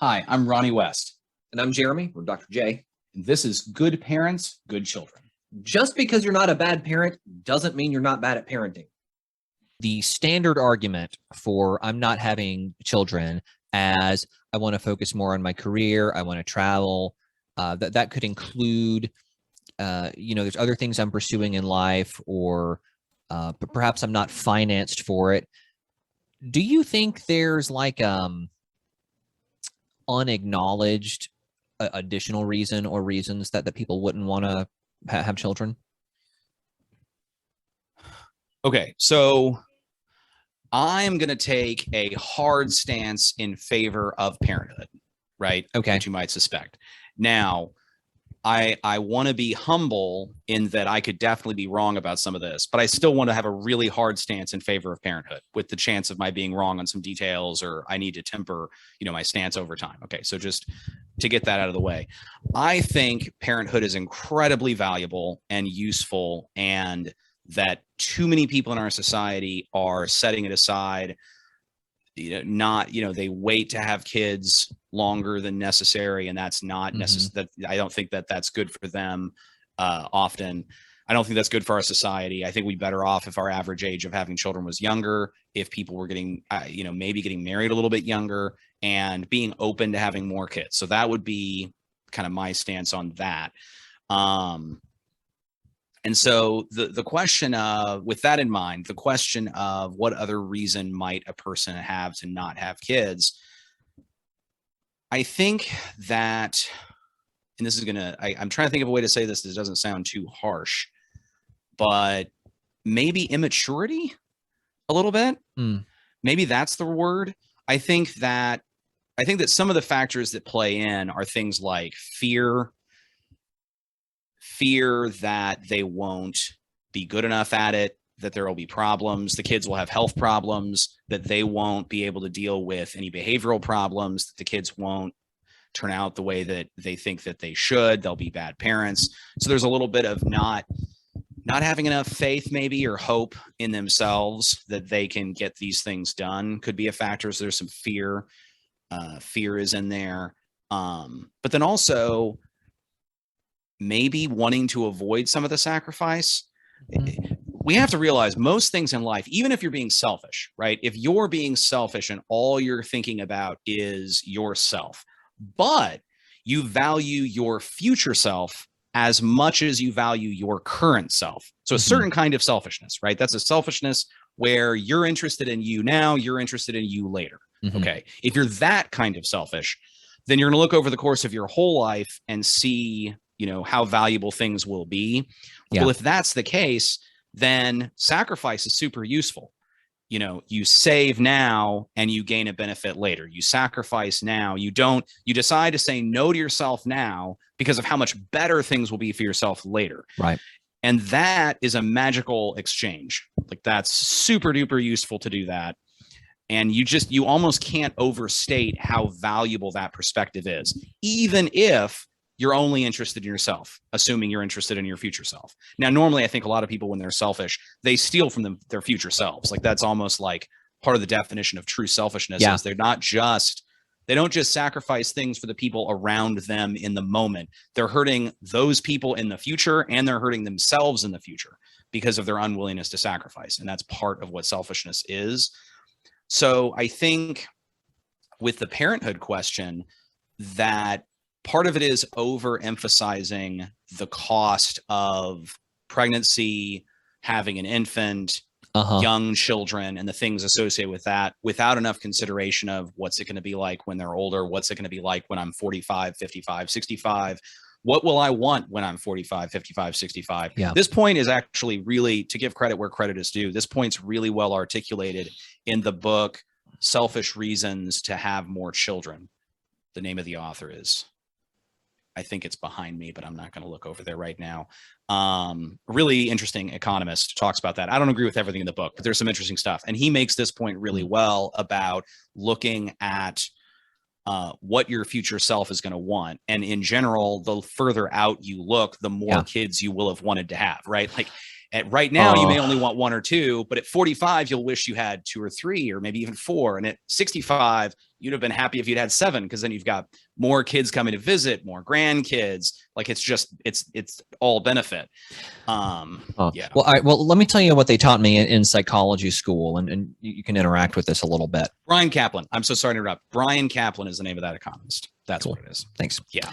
Hi, I'm Ronnie West, And I'm Jeremy, or Dr. J. and this is Good Parents, Good Children. Just because you're not a bad parent doesn't mean you're not bad at parenting. The standard argument for I'm not having children as I want to focus more on my career, I want to travel, that could include, there's other things I'm pursuing in life, or but perhaps I'm not financed for it. Do you think there's like unacknowledged additional reason or reasons that people wouldn't want to have children? Okay, so I'm going to take a hard stance in favor of parenthood, right? Okay. Which you might suspect. Now, I want to be humble in that I could definitely be wrong about some of this, but I still want to have a really hard stance in favor of parenthood with the chance of my being wrong on some details, or I need to temper, my stance over time. Okay, so just to get that out of the way, I think parenthood is incredibly valuable and useful, and that too many people in our society are setting it aside. They wait to have kids longer than necessary, and that's not necessary. I don't think that that's good for them. Often, I don't think that's good for our society. I think we'd be better off if our average age of having children was younger, if people were getting, maybe getting married a little bit younger and being open to having more kids. So that would be kind of my stance on that. And so the question of, with that in mind, the question of what other reason might a person have to not have kids, I think that, and this is I'm trying to think of a way to say this that doesn't sound too harsh, but maybe immaturity a little bit. Maybe that's the word. I think that some of the factors that play in are things like fear that they won't be good enough at it, that there will be problems, the kids will have health problems, that they won't be able to deal with any behavioral problems, that the kids won't turn out the way that they think that they should, they'll be bad parents. So there's a little bit of not having enough faith maybe, or hope in themselves that they can get these things done could be a factor. So there's some fear is in there. But then also maybe wanting to avoid some of the sacrifice. We have to realize most things in life, even if you're being selfish, right? If you're being selfish and all you're thinking about is yourself, but you value your future self as much as you value your current self. So a certain kind of selfishness, right? That's a selfishness where you're interested in you now, you're interested in you later. Okay. If you're that kind of selfish, then you're going to look over the course of your whole life and see, how valuable things will be. Yeah. Well, if that's the case, then sacrifice is super useful. You save now and you gain a benefit later. You sacrifice now. You decide to say no to yourself now because of how much better things will be for yourself later. Right. And that is a magical exchange. Like, that's super duper useful to do that. And you almost can't overstate how valuable that perspective is, even if you're only interested in yourself, assuming you're interested in your future self. Now, normally, I think a lot of people, when they're selfish, they steal from their future selves. Like, that's almost like part of the definition of true selfishness. Yeah. Is they don't just sacrifice things for the people around them in the moment. They're hurting those people in the future, and they're hurting themselves in the future because of their unwillingness to sacrifice. And that's part of what selfishness is. So I think with the parenthood question, that part of it is overemphasizing the cost of pregnancy, having an infant, young children, and the things associated with that, without enough consideration of what's it going to be like when they're older? What's it going to be like when I'm 45, 55, 65? What will I want when I'm 45, 55, 65? Yeah. This point is actually really, to give credit where credit is due, this point's really well articulated in the book, Selfish Reasons to Have More Children. The name of the author is, I think it's behind me, but I'm not going to look over there right now. A really interesting economist talks about that. I don't agree with everything in the book, but there's some interesting stuff. And he makes this point really well about looking at what your future self is going to want. And in general, the further out you look, the more kids you will have wanted to have, right? Like, At right now, you may only want one or two, but at 45, you'll wish you had two or three, or maybe even four. And at 65, you'd have been happy if you'd had seven, because then you've got more kids coming to visit, more grandkids. Like it's all benefit. Yeah. Well, let me tell you what they taught me in psychology school, and you can interact with this a little bit. Brian Kaplan. I'm so sorry to interrupt. Brian Kaplan is the name of that economist. That's Cool. what it is. Thanks. Yeah.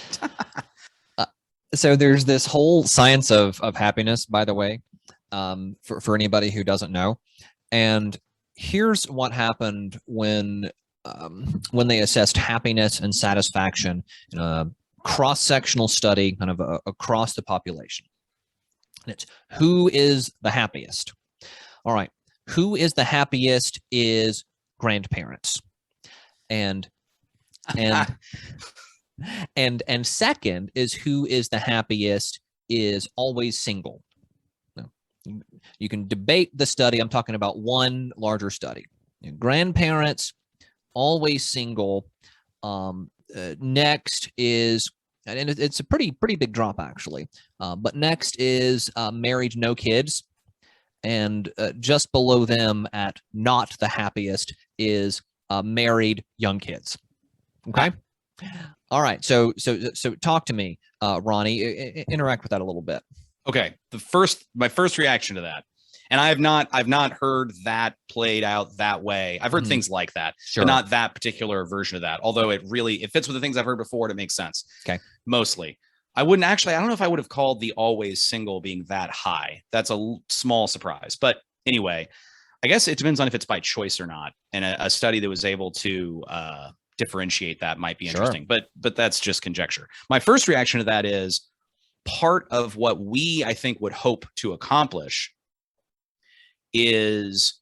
So there's this whole science of happiness, by the way, for anybody who doesn't know. And here's what happened when they assessed happiness and satisfaction in a cross-sectional study, kind of across the population. And it's who is the happiest? All right, who is the happiest is grandparents, and and second is who is the happiest is always single. Now, you can debate the study. I'm talking about one larger study. Grandparents, always single. Next is, and it's a pretty big drop actually. But next is married, no kids, and just below them at not the happiest is married, young kids. Okay. All right. So talk to me, Ronnie. Interact with that a little bit. Okay. My first reaction to that, and I've not heard that played out that way. I've heard things like that, Sure. but not that particular version of that. Although it fits with the things I've heard before, and it makes sense. Okay. Mostly. I don't know if I would have called the always single being that high. That's a small surprise. But anyway, I guess it depends on if it's by choice or not. And a study that was able to differentiate that might be Sure. interesting, but that's just conjecture. My first reaction to that is part of what we, I think, would hope to accomplish is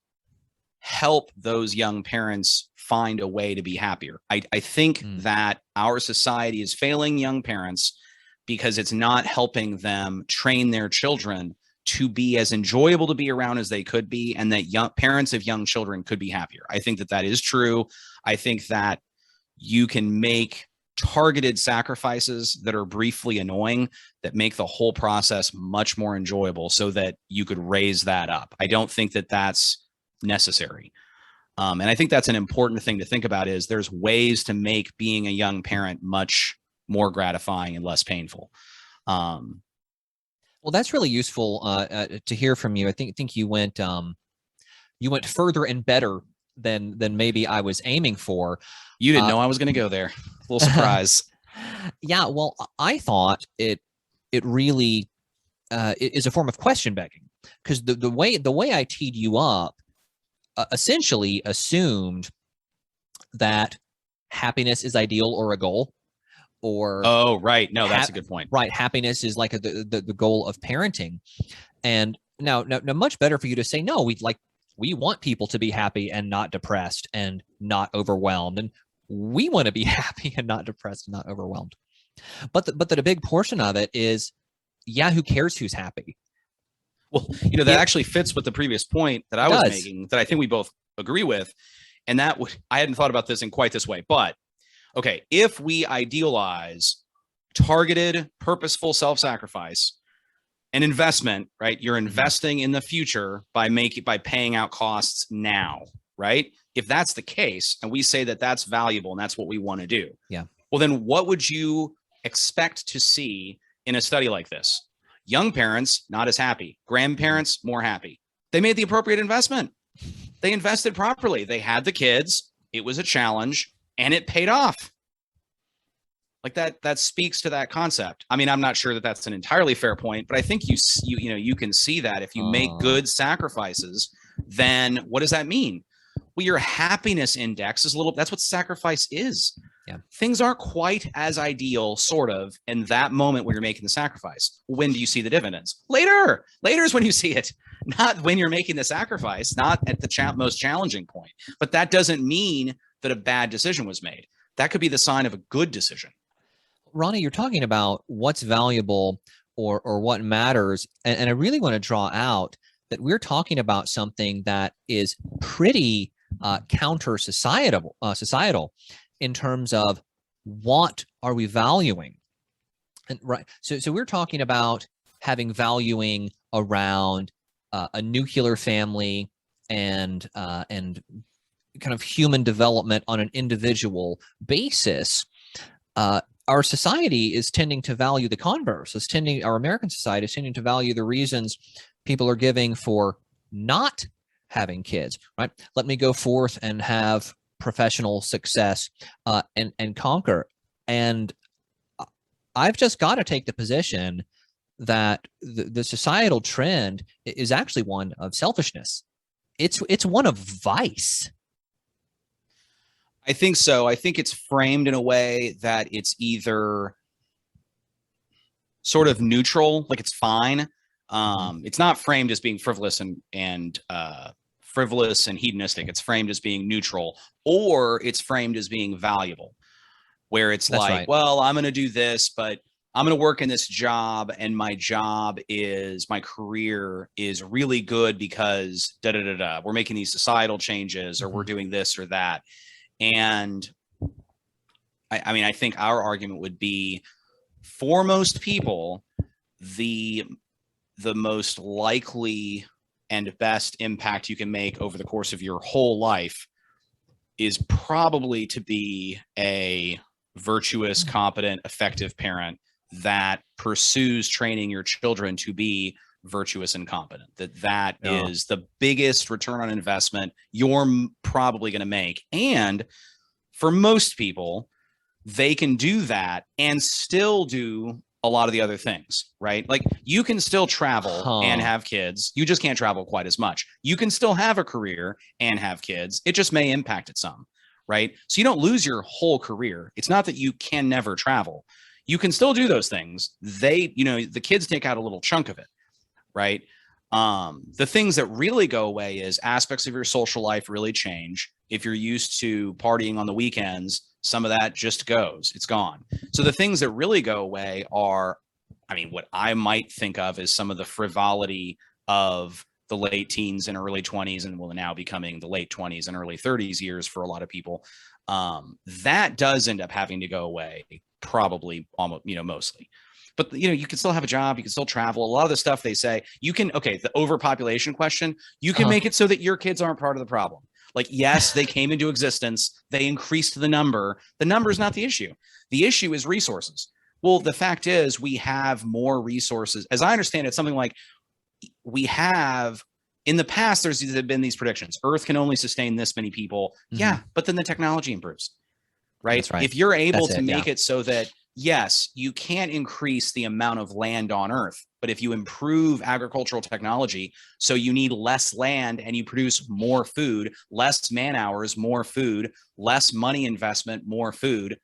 help those young parents find a way to be happier. I think that our society is failing young parents because it's not helping them train their children to be as enjoyable to be around as they could be, and that young parents of young children could be happier. I think that is true. I think that you can make targeted sacrifices that are briefly annoying that make the whole process much more enjoyable so that you could raise that up. I don't think that that's necessary. And I think that's an important thing to think about is there's ways to make being a young parent much more gratifying and less painful. Well, that's really useful to hear from you. I think you went further and better than maybe I was aiming for. You didn't know I was going to go there. A little surprise. Yeah, well, I thought it really it is a form of question begging, because the way I teed you up essentially assumed that happiness is ideal or a goal, or oh right, no, that's a good point. Right, happiness is like the goal of parenting, and now much better for you to say no. We want people to be happy and not depressed and not overwhelmed, and we want to be happy and not depressed and not overwhelmed. But the big portion of it is, yeah, who cares who's happy? Well, that actually fits with the previous point that I was making, that I think we both agree with. And that I hadn't thought about this in quite this way, but okay, if we idealize targeted, purposeful self-sacrifice and investment, right? You're investing in the future by paying out costs now, right? If that's the case, and we say that that's valuable and that's what we want to do. Yeah. Well, then what would you expect to see in a study like this? Young parents, not as happy. Grandparents, more happy. They made the appropriate investment. They invested properly. They had the kids. It was a challenge and it paid off. Like that speaks to that concept. I mean, I'm not sure that that's an entirely fair point, but I think you can see that if you make good sacrifices, then what does that mean? Well, your happiness index is that's what sacrifice is. Yeah. Things aren't quite as ideal, sort of, in that moment when you're making the sacrifice. When do you see the dividends? Later. Later is when you see it, not when you're making the sacrifice, not at the most challenging point. But that doesn't mean that a bad decision was made. That could be the sign of a good decision. Ronnie, you're talking about what's valuable or what matters. And I really want to draw out that we're talking about something that is pretty counter societal in terms of what are we valuing. And right. So we're talking about having valuing around a nuclear family and kind of human development on an individual basis, our society is tending to value the converse. Our American society is tending to value the reasons people are giving for not having kids, right? Let me go forth and have professional success and conquer. And I've just got to take the position that the societal trend is actually one of selfishness. It's one of vice. I think so. I think it's framed in a way that it's either sort of neutral, like it's fine. It's not framed as being frivolous and hedonistic. It's framed as being neutral, or it's framed as being valuable, where it's That's like, right. well, I'm going to do this, but I'm going to work in this job, and my career is really good because we're making these societal changes, or we're doing this or that. And I mean, I think our argument would be, for most people, the most likely and best impact you can make over the course of your whole life is probably to be a virtuous, competent, effective parent that pursues training your children to be virtuous and competent. That is the biggest return on investment you're probably going to make. And for most people, they can do that and still do a lot of the other things, right? Like, you can still travel and have kids. You just can't travel quite as much. You can still have a career and have kids. It just may impact it some, right? So you don't lose your whole career. It's not that you can never travel. You can still do those things. The kids take out a little chunk of it, right? The things that really go away is aspects of your social life really change. If you're used to partying on the weekends, some of that just goes. It's gone. So the things that really go away are, I mean, what I might think of as some of the frivolity of the late teens and early 20s, and will now becoming the late 20s and early 30s years for a lot of people. That does end up having to go away, probably almost, mostly. But, you can still have a job. You can still travel. A lot of the stuff they say, the overpopulation question, you can make it so that your kids aren't part of the problem. Like, yes, they came into existence. They increased the number. The number is not the issue. The issue is resources. Well, the fact is, we have more resources. As I understand it, something like, we have, in the past, there's been these predictions. Earth can only sustain this many people. Mm-hmm. Yeah, but then the technology improves, right? That's right. If you're able to make it so that, yes, you can't increase the amount of land on Earth, but if you improve agricultural technology, so you need less land and you produce more food, less man hours, more food, less money investment, more food,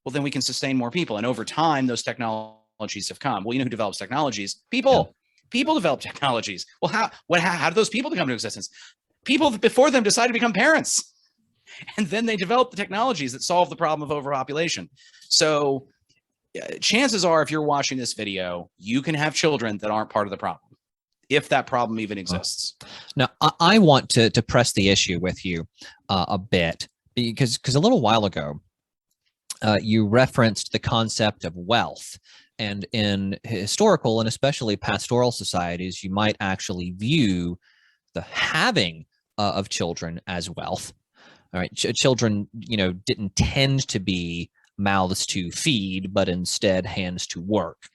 well, then we can sustain more people. And over time, those technologies have come. Well, you know who develops technologies? People. Yeah. People develop technologies. Well, how did those people come into existence? People before them decided to become parents. And then they developed the technologies that solve the problem of overpopulation. So chances are, if you're watching this video, you can have children that aren't part of the problem, if that problem even exists. Now, I want to press the issue with you a bit, because a little while ago, you referenced the concept of wealth. And in historical and especially pastoral societies, you might actually view the having of children as wealth. All right, children, didn't tend to be mouths to feed, but instead hands to work.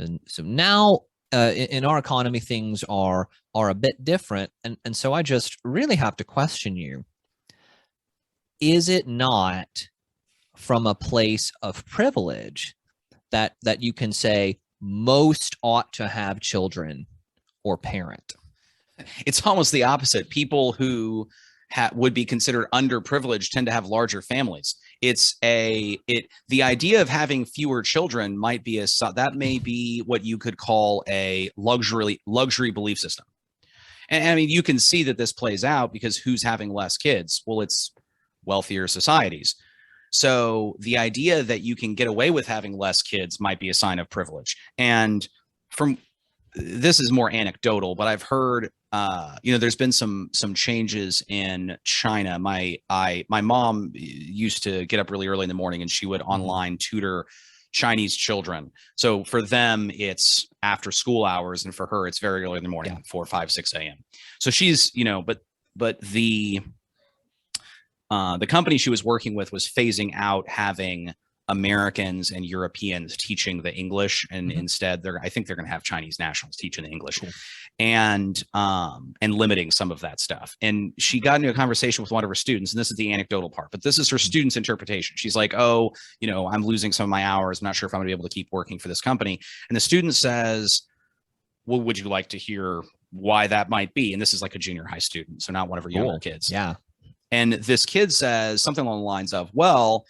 And so now in our economy, things are a bit different. And so I just really have to question you. Is it not from a place of privilege that you can say most ought to have children or parent? It's almost the opposite. People who would be considered underprivileged tend to have larger families. The idea of having fewer children might be that may be what you could call a luxury belief system. And I mean, you can see that this plays out because who's having less kids? Well, it's wealthier societies. So the idea that you can get away with having less kids might be a sign of privilege. And this is more anecdotal, but I've heard, there's been some changes in China. My mom used to get up really early in the morning, and she would online tutor Chinese children. So for them, it's after school hours, and for her, it's very early in the morning, 4, 5, 6 a.m. So she's, but the company she was working with was phasing out having Americans and Europeans teaching the English, and instead I think they're going to have Chinese nationals teaching the English, Cool. and limiting some of that stuff. And she got into a conversation with one of her students, and this is the anecdotal part, but this is her student's interpretation. She's like, oh, I'm losing some of my hours. I'm not sure if I'm gonna be able to keep working for this company. And the student says, well, would you like to hear why that might be? And this is like a junior high student, so not one of her younger kids. Yeah. And this kid says something along the lines of, well,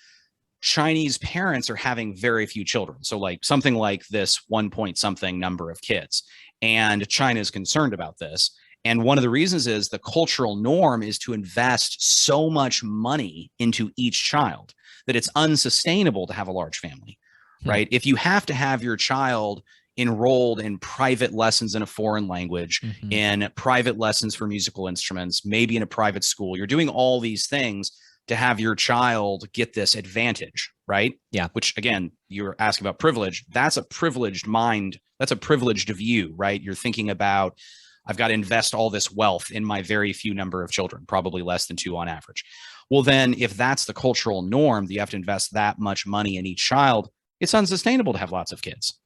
Chinese parents are having very few children. So like something like this 1 point something number of kids. And China is concerned about this. And one of the reasons is the cultural norm is to invest so much money into each child that it's unsustainable to have a large family, right? If you have to have your child enrolled in private lessons in a foreign language, in private lessons for musical instruments, maybe in a private school, you're doing all these things to have your child get this advantage, right? Yeah. Which again, you're asking about privilege. That's a privileged mind. That's a privileged view, right? You're thinking about, I've got to invest all this wealth in my very few number of children, probably less than 2 on average. Well, then if that's the cultural norm, that you have to invest that much money in each child, it's unsustainable to have lots of kids,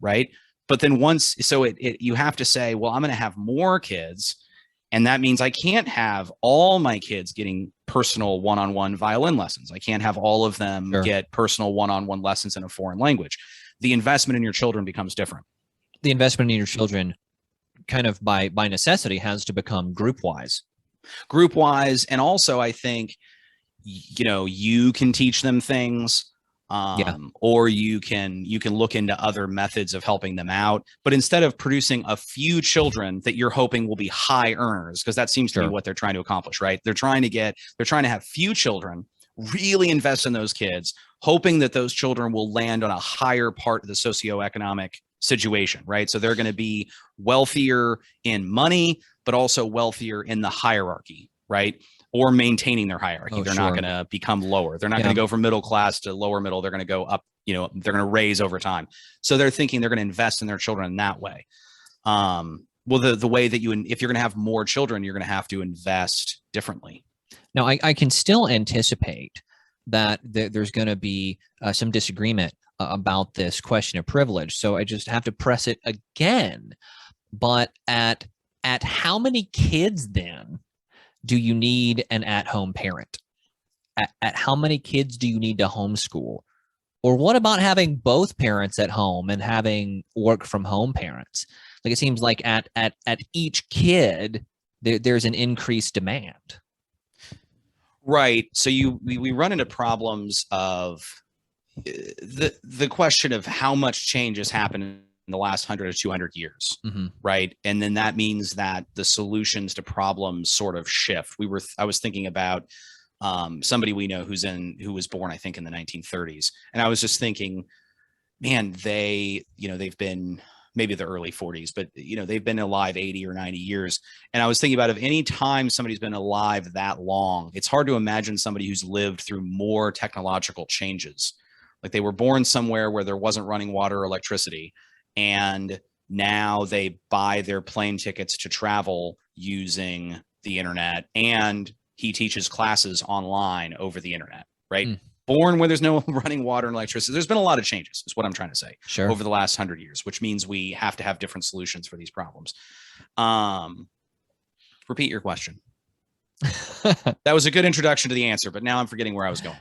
right? But then you have to say, well, I'm going to have more kids. And that means I can't have all my kids getting personal one-on-one violin lessons. I can't have all of them get personal one-on-one lessons in a foreign language. The investment in your children becomes different. The investment in your children kind of by necessity has to become group-wise. Group-wise. And also I think, you can teach them things. Or you can look into other methods of helping them out. But instead of producing a few children that you're hoping will be high earners, because that seems to be what they're trying to accomplish, right? They're trying to have few children, really invest in those kids, hoping that those children will land on a higher part of the socioeconomic situation, right? So they're going to be wealthier in money, but also wealthier in the hierarchy, right? Or maintaining their hierarchy. They're not going to become lower. They're not going to go from middle class to lower middle. They're going to go up, they're going to raise over time. So they're thinking they're going to invest in their children in that way. Well, the way that if you're going to have more children, you're going to have to invest differently. Now, I can still anticipate that there's going to be some disagreement about this question of privilege. So I just have to press it again. But at how many kids then do you need an at-home parent? At how many kids do you need to homeschool? Or what about having both parents at home and having work from home parents? Like it seems like at each kid, there's an increased demand. Right. So we run into problems of the question of how much change has happened in the last 100 or 200 years, right? And then that means that the solutions to problems sort of shift. I was thinking about somebody we know who was born, I think, in the 1930s, and I was just thinking, man, they've been maybe the early 40s, but they've been alive 80 or 90 years. And I was thinking about if any time somebody's been alive that long, it's hard to imagine somebody who's lived through more technological changes. Like they were born somewhere where there wasn't running water or electricity, and now they buy their plane tickets to travel using the internet, and he teaches classes online over the internet, right? Born where there's no running water and electricity. There's been a lot of changes, is what I'm trying to say, over the last 100 years, which means we have to have different solutions for these problems. Repeat your question. That was a good introduction to the answer, but now I'm forgetting where I was going.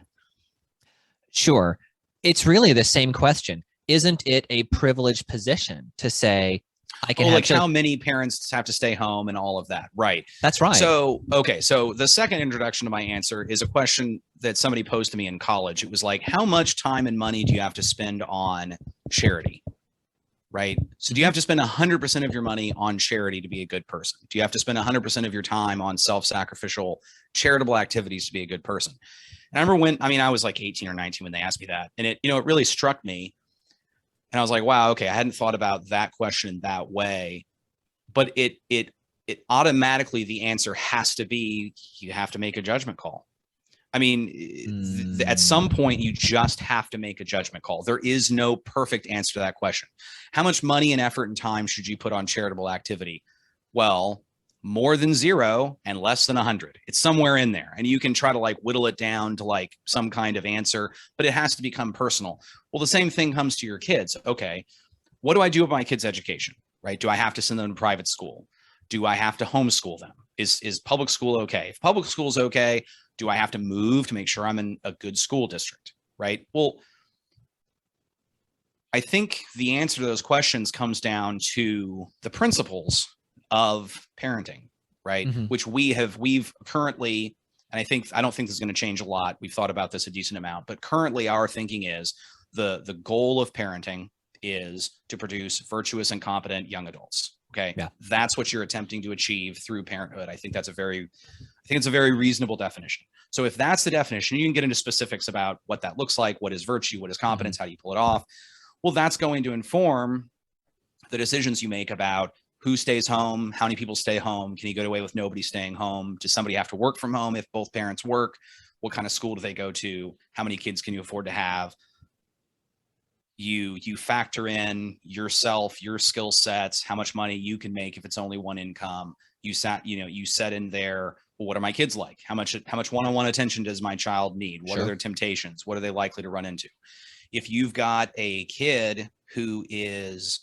Sure. It's really the same question. Isn't it a privileged position to say, I can have how many parents have to stay home and all of that? Right. That's right. So, okay. So the second introduction to my answer is a question that somebody posed to me in college. It was like, how much time and money do you have to spend on charity? Right. So do you have to spend 100% of your money on charity to be a good person? Do you have to spend 100% of your time on self-sacrificial charitable activities to be a good person? And I remember I was like 18 or 19 when they asked me that, and it really struck me. And I was like, wow, okay, I hadn't thought about that question that way, but it automatically, the answer has to be, you have to make a judgment call. I mean, at some point, you just have to make a judgment call. There is no perfect answer to that question. How much money and effort and time should you put on charitable activity? Well, more than 0 and less than 100. It's somewhere in there. And you can try to like whittle it down to like some kind of answer, but it has to become personal. Well, the same thing comes to your kids. Okay, what do I do with my kids' education, right? Do I have to send them to private school? Do I have to homeschool them? Is public school okay? If public school is okay, do I have to move to make sure I'm in a good school district, right? Well, I think the answer to those questions comes down to the principles of parenting, right? Mhm. Which we've currently, and I don't think this is going to change a lot. We've thought about this a decent amount, but currently our thinking is the goal of parenting is to produce virtuous and competent young adults. Okay. Yeah. That's what you're attempting to achieve through parenthood. I think it's a very reasonable definition. So if that's the definition, you can get into specifics about what that looks like, what is virtue, what is competence, how do you pull it off? Well, that's going to inform the decisions you make about who stays home, how many people stay home, can you get away with nobody staying home? Does somebody have to work from home if both parents work? What kind of school do they go to? How many kids can you afford to have? You factor in yourself, your skill sets, how much money you can make if it's only one income. You set in there, well, what are my kids like? How much one-on-one attention does my child need? What are their temptations? What are they likely to run into? If you've got a kid who is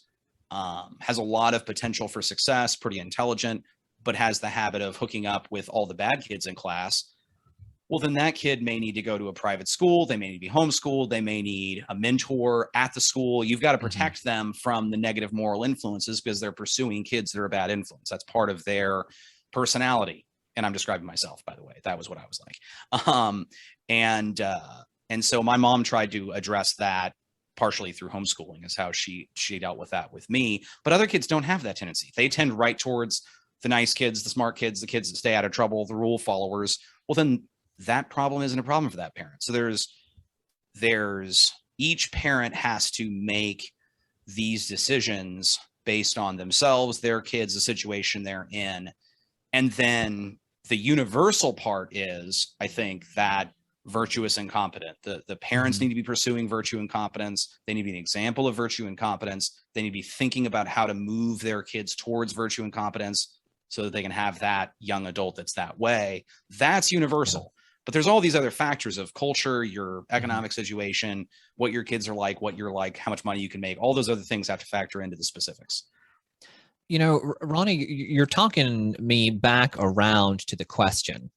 has a lot of potential for success, pretty intelligent, but has the habit of hooking up with all the bad kids in class, well, then that kid may need to go to a private school. They may need to be homeschooled. They may need a mentor at the school. You've got to protect them from the negative moral influences because they're pursuing kids that are a bad influence. That's part of their personality. And I'm describing myself, by the way. That was what I was like. And so my mom tried to address that partially through homeschooling, is how she dealt with that with me. But other kids don't have that tendency. They tend right towards the nice kids, the smart kids, the kids that stay out of trouble, the rule followers. Well, then that problem isn't a problem for that parent. So there's each parent has to make these decisions based on themselves, their kids, the situation they're in. And then the universal part is, I think, that virtuous and competent. The parents need to be pursuing virtue and competence. They need to be an example of virtue and competence. They need to be thinking about how to move their kids towards virtue and competence so that they can have that young adult that's that way. That's universal. But there's all these other factors of culture, your economic situation, what your kids are like, what you're like, how much money you can make. All those other things have to factor into the specifics. You know, Ronnie, you're talking me back around to the question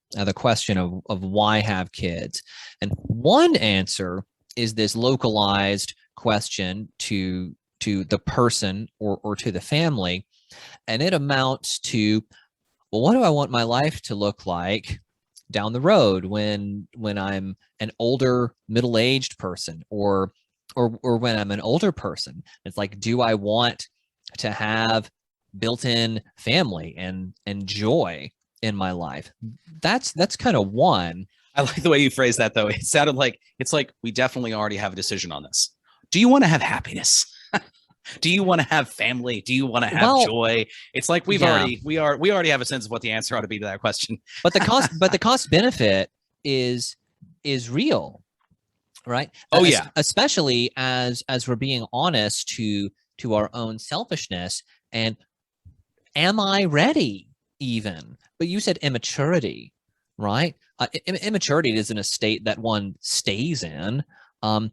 of why have kids. And one answer is this localized question to the person or to the family. And it amounts to, well, what do I want my life to look like down the road when I'm an older middle-aged person or when I'm an older person? It's like, do I want to have built-in family and joy in my life? That's kind of one. I like the way you phrased that, though. It sounded like we definitely already have a decision on this. Do you want to have happiness? Do you want to have family? Do you want to have joy? It's like we already have a sense of what the answer ought to be to that question. But the cost benefit is real, right? Oh yeah. Especially as we're being honest to our own selfishness. And am I ready even? But you said immaturity, right? Immaturity isn't a state that one stays in. Am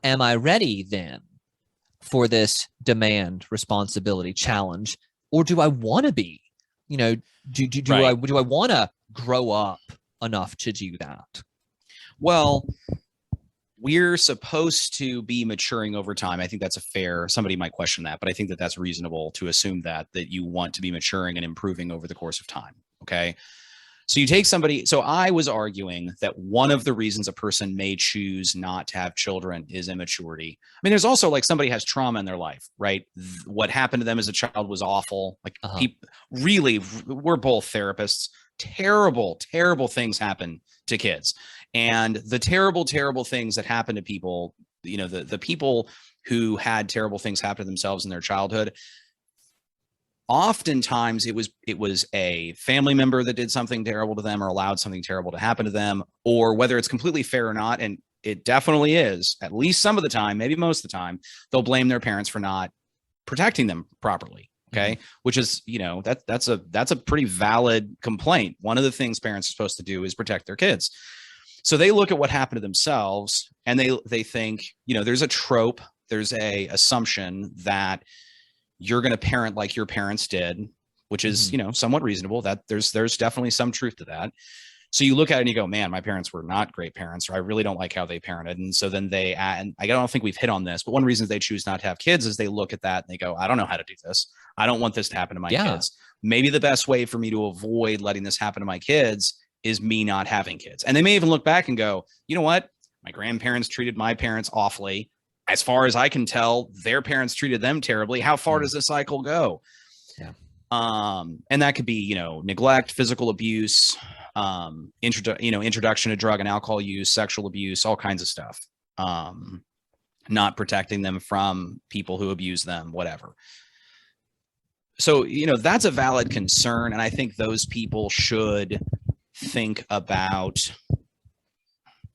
I ready then for this demand, responsibility, challenge, or do I want to be? You know, do I want to grow up enough to do that? Well, we're supposed to be maturing over time. I think that's somebody might question that, but I think that that's reasonable to assume that you want to be maturing and improving over the course of time. Okay. So you take somebody, so I was arguing that one of the reasons a person may choose not to have children is immaturity. I mean, there's also like somebody has trauma in their life, right? What happened to them as a child was awful. Like people, really, we're both therapists. Terrible, terrible things happen to kids. And the terrible, terrible things that happen to people, you know, the people who had terrible things happen to themselves in their childhood, oftentimes it was a family member that did something terrible to them or allowed something terrible to happen to them, or whether it's completely fair or not. And it definitely is, at least some of the time, maybe most of the time, they'll blame their parents for not protecting them properly. Okay. Which is, that's a pretty valid complaint. One of the things parents are supposed to do is protect their kids. So they look at what happened to themselves and they think, there's a trope, there's a assumption that you're going to parent like your parents did, which is, somewhat reasonable. That there's definitely some truth to that. So you look at it and you go, man, my parents were not great parents, or I really don't like how they parented. And so then and I don't think we've hit on this, but one reason they choose not to have kids is they look at that and they go, I don't know how to do this. I don't want this to happen to my kids. Maybe the best way for me to avoid letting this happen to my kids is me not having kids. And they may even look back and go, you know what? My grandparents treated my parents awfully. As far as I can tell, their parents treated them terribly. How far does this cycle go? Yeah. And that could be, neglect, physical abuse, introduction to drug and alcohol use, sexual abuse, all kinds of stuff. Not protecting them from people who abuse them, whatever. So, that's a valid concern. And I think those people should think about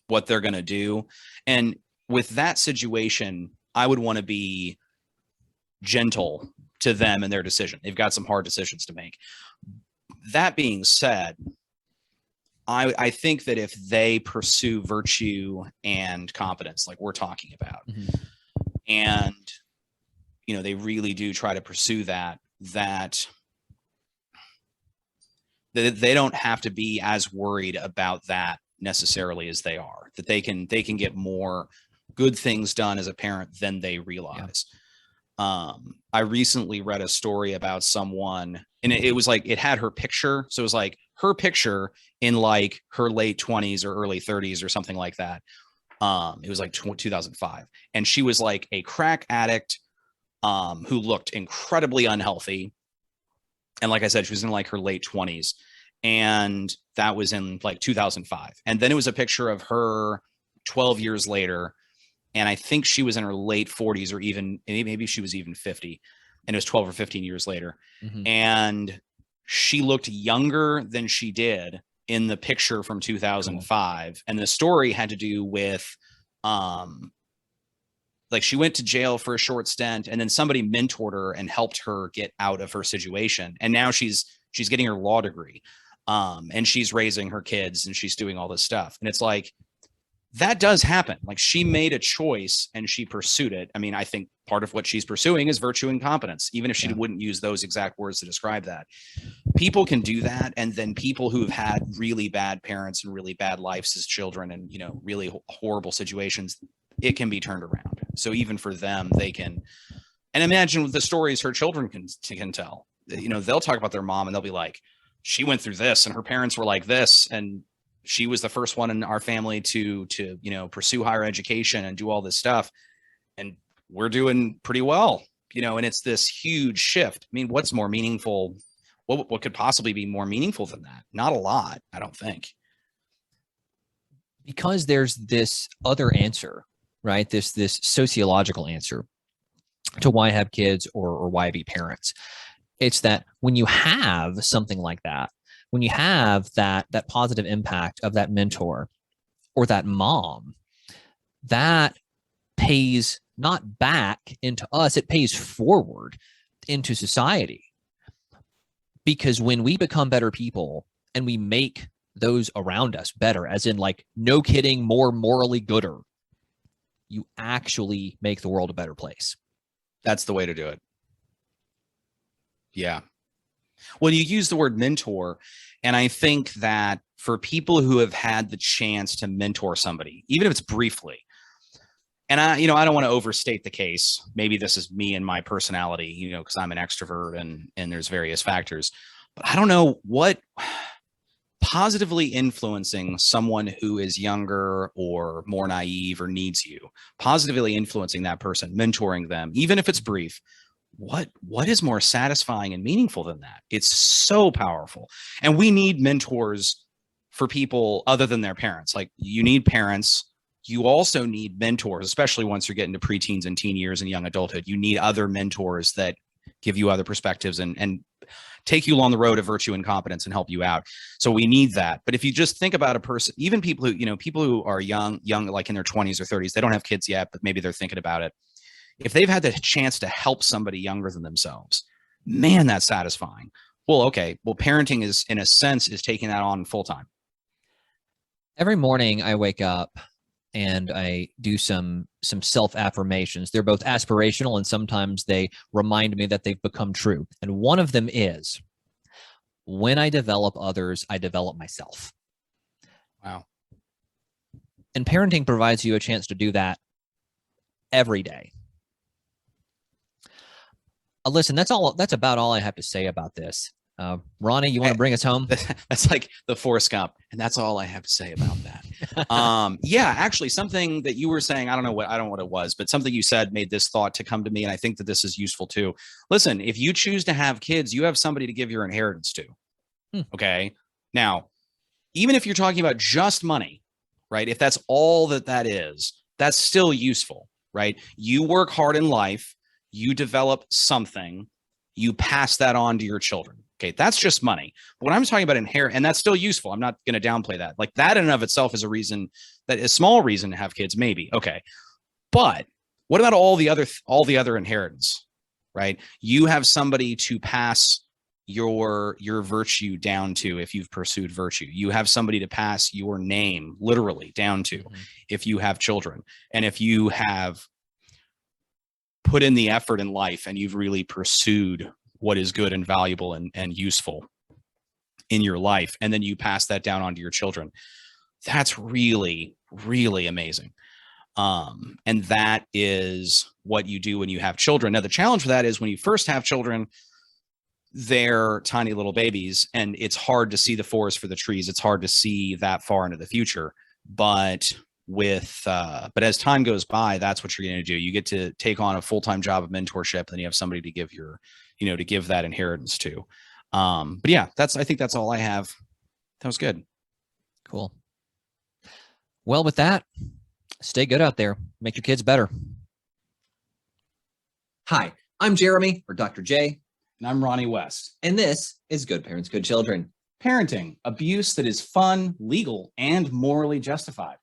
what they're going to do. And with that situation, I would want to be gentle to them and their decision. They've got some hard decisions to make. That being said, I think that if they pursue virtue and competence, like we're talking about, and, they really do try to pursue that they don't have to be as worried about that necessarily as they are, that they can get more good things done as a parent than they realize. I recently read a story about someone, and it was like, it had her picture. So it was like her picture in like her late 20s or early 30s or something like that. It was like 2005. And she was like a crack addict who looked incredibly unhealthy. And like I said, she was in like her late 20s. And that was in like 2005. And then it was a picture of her 12 years later. And I think she was in her late 40s, or even maybe she was even 50. And it was 12 or 15 years later. And she looked younger than she did in the picture from 2005. Cool. And the story had to do with, like, she went to jail for a short stint, and then somebody mentored her and helped her get out of her situation. And now she's getting her law degree. And she's raising her kids and she's doing all this stuff. And it's like, that does happen. Like, she made a choice and she pursued it. I mean, I think part of what she's pursuing is virtue and competence, even if she wouldn't use those exact words to describe that. People can do that. And then people who've had really bad parents and really bad lives as children and, really horrible situations, it can be turned around. So even for them, they can, and imagine the stories her children can tell. They'll talk about their mom and they'll be like, she went through this and her parents were like this, and she was the first one in our family to pursue higher education and do all this stuff. And we're doing pretty well, and it's this huge shift. I mean, what's more meaningful? What could possibly be more meaningful than that? Not a lot, I don't think. Because there's this other answer, right? This sociological answer to why have kids or why be parents. It's that when you have something like that, when you have that positive impact of that mentor or that mom, that pays not back into us, it pays forward into society. Because when we become better people and we make those around us better, as in, like, no kidding, more morally gooder, you actually make the world a better place. That's the way to do it. Yeah. Well, you use the word mentor, and I think that for people who have had the chance to mentor somebody, even if it's briefly, and I don't want to overstate the case. Maybe this is me and my personality, because I'm an extrovert and there's various factors, but I don't know what positively influencing someone who is younger or more naive or needs you, positively influencing that person, mentoring them, even if it's brief. What is more satisfying and meaningful than that? It's so powerful. And we need mentors for people other than their parents. Like, you need parents. You also need mentors, especially once you're getting to preteens and teen years and young adulthood. You need other mentors that give you other perspectives and take you along the road of virtue and competence and help you out. So we need that. But if you just think about a person, even people who are young, like in their 20s or 30s, they don't have kids yet, but maybe they're thinking about it. If they've had the chance to help somebody younger than themselves, man, that's satisfying. Well, okay. Well, parenting is, in a sense, is taking that on full time. Every morning I wake up and I do some self-affirmations. They're both aspirational and sometimes they remind me that they've become true. And one of them is, when I develop others, I develop myself. Wow. And parenting provides you a chance to do that every day. Listen, that's about all I have to say about this. Ronnie, you want to bring us home? That's like the Forrest Gump, and that's all I have to say about that. Yeah, actually, something that you were saying, I don't know what it was, but something you said made this thought to come to me, and I think that this is useful too. Listen, if you choose to have kids, you have somebody to give your inheritance to. Okay. Now, even if you're talking about just money, right? If that's all that is, that's still useful, right? You work hard in life, you develop something, you pass that on to your children. Okay, that's just money. But when I'm talking about inherit, and that's still useful, I'm not going to downplay that. Like that in and of itself is a small reason to have kids, maybe. Okay, but what about all the other inheritance, right? You have somebody to pass your virtue down to if you've pursued virtue. You have somebody to pass your name literally down to if you have children, and if you have put in the effort in life and you've really pursued what is good and valuable and useful in your life, and then you pass that down onto your children. That's really, really amazing. And that is what you do when you have children. Now, the challenge for that is when you first have children, they're tiny little babies, and it's hard to see the forest for the trees. It's hard to see that far into the future. But as time goes by, that's what you're going to do. You get to take on a full-time job of mentorship, and you have somebody to give to give that inheritance to. But yeah, I think that's all I have. That was good. Cool. Well, with that, stay good out there. Make your kids better. Hi, I'm Jeremy, or Dr. J. And I'm Ronnie West. And this is Good Parents, Good Children. Parenting, abuse that is fun, legal, and morally justified.